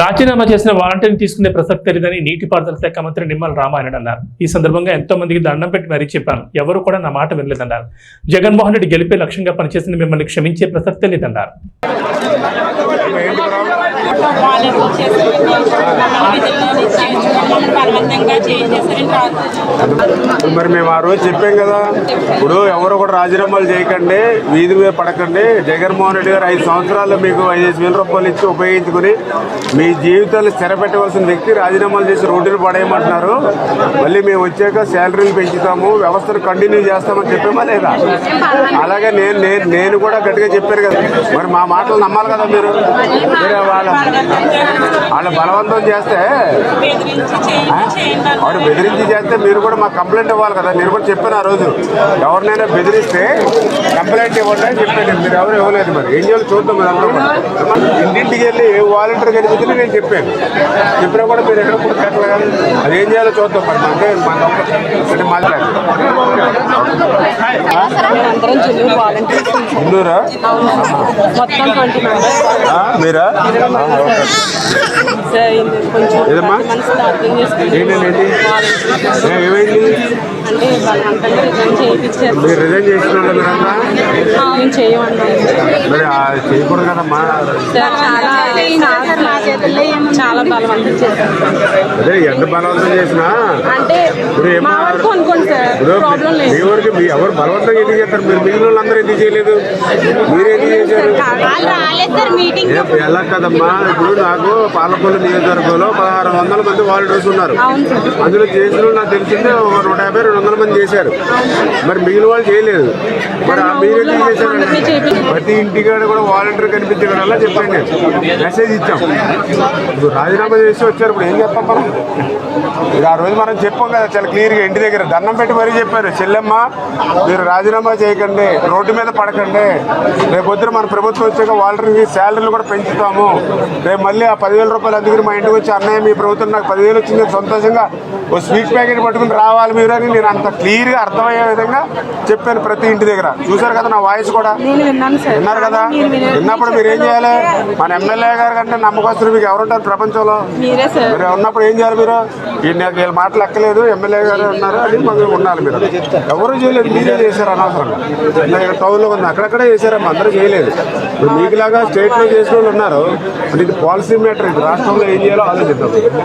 రాజీనామా చేసిన వాలంటీర్ని తీసుకునే ప్రసక్తి లేదని నీటిపారుదల శాఖ మంత్రి నిమ్మల రామాయణ అన్నారు. ఈ సందర్భంగా ఎంతో మందికి దండం పెట్టి మరీ చెప్పాను, ఎవరు కూడా నా మాట వినలేదన్నారు. జగన్మోహన్ రెడ్డి గెలిపే లక్ష్యంగా పనిచేసిన మిమ్మల్ని క్షమించే ప్రసక్తి లేదన్నారు. మరి మేము ఆ రోజు చెప్పాం కదా, ఇప్పుడు ఎవరు కూడా రాజీనామాలు చేయకండి, వీధి మీద పడకండి. జగన్మోహన్ రెడ్డి గారు 5 సంవత్సరాలు మీకు 5,000 రూపాయలు ఇచ్చి ఉపయోగించుకుని మీ జీవితాలు స్థిరపెట్టవలసిన వ్యక్తి రాజీనామాలు చేసి రోడ్డును పడేయమంటున్నారు. మళ్ళీ మేము వచ్చాక శాలరీలు పెంచుతాము, వ్యవస్థను కంటిన్యూ చేస్తామని చెప్పామా లేదా? అలాగే నేను కూడా గట్టిగా చెప్పాను కదా, మరి మా మాటలు నమ్మాలి కదా మీరు. వాళ్ళు బలవంతం చేస్తే, వాడు బెదిరించి చేస్తే మీరు కూడా మాకు కంప్లైంట్ ఇవ్వాలి కదా. నేను కూడా చెప్పాను ఆ రోజు, ఎవరినైనా బెదిరిస్తే కంప్లైంట్ ఇవ్వండి అని చెప్పాను. మీరు ఎవరు ఇవ్వలేదు. మరి ఏం చేయాలి చూద్దాం. ఇంటింటికి వెళ్ళి ఏ వాలంటీర్ కనిపించింది నేను చెప్పాను. చెప్పినా కూడా మీరు ఎక్కడ కూడా కట్టలే కానీ అది ఏం చేయాలో చూద్దాం. మరి అంటే మాట్లాడారు ఇల్లూరా మీరా? ఏదమ్మా ఏంటండి, ఏమైంది? మీరు రిజైన్ చేసిన మీరన్నా మరి చేయకూడదు కదమ్మా. చాలా బలవంతం చేశారు. అదే ఎంత బలవంతం చేసినా ఎవరు బలవంతంగా ఎందుకు చేస్తారు? మీరు మిగిలిన వాళ్ళందరూ ఎందుకు చేయలేదు? మీరు ఎందుకు చేశారు? ఎలా కదమ్మా, ఇప్పుడు నాకు పాలకొల్లు నియోజకవర్గంలో 1600 మంది వాలంటీర్స్ ఉన్నారు. అందులో చేసిన నాకు తెలిసిందే 150-200 మంది చేశారు. మరి మిగిలిన వాళ్ళు చేయలేదు. మరి మీరు ఎందుకు చేశారు? ప్రతి ఇంటికాడ కూడా వాలంటీర్ కనిపించగలలా చెప్పండి. నేను మెసేజ్ ఇచ్చాం. ఇప్పుడు రాజీనామా చేసి వచ్చారు. ఇప్పుడు ఏం చెప్పాం మనం? ఇది ఆ రోజు మనం చెప్పాం కదా చాలా క్లియర్గా, ఇంటి దగ్గర దండం పెట్టి మరీ చెప్పారు, చెల్లెమ్మ మీరు రాజీనామా చేయకండి, రోడ్డు మీద పడకండి. రేపు పొద్దున మన ప్రభుత్వం వచ్చాక వాలంటీర్కి శాలరీలు కూడా పెంచుతాము. రేపు మళ్ళీ ఆ 10,000 రూపాయలు అందుకని మా ఇంటికి వచ్చి అన్నయ్య మీ ప్రభుత్వం నాకు 10,000 వచ్చింది, సంతోషంగా ఓ స్వీట్ ప్యాకెట్ పట్టుకుని రావాలి మీరు అని నేను అంత క్లియర్గా అర్థమయ్యే విధంగా చెప్పాను ప్రతి ఇంటి దగ్గర. చూసారు కదా నా వాయిస్ కూడా విన్నారు కదా. విన్నప్పుడు మీరు ఏం చేయాలి? మన ఎమ్మెల్యే గారు కంటే నమ్మకస్తులు మీకు ఎవరుంటారు ప్రపంచంలో? మీరు ఉన్నప్పుడు ఏం చేయాలి? మీరు వీళ్ళ మాటలు ఎక్కలేదు, ఎమ్మెల్యే గారు ఉన్నారు అని మనం ఉండాలి. మీరు ఎవరు చేయలేదు, మీరే చేశారు అనవసరంగా. టౌన్లో ఉంది అక్కడక్కడే చేశారమ్మా, అందరూ చేయలేదు. ఇప్పుడు మీకులాగా స్టేట్లో చేసిన వాళ్ళు ఉన్నారు. అంటే ఇది పాలసీ మ్యాటర్. ఇది రాష్ట్రంలో ఏం చేయాలో ఆలోచిద్దాం.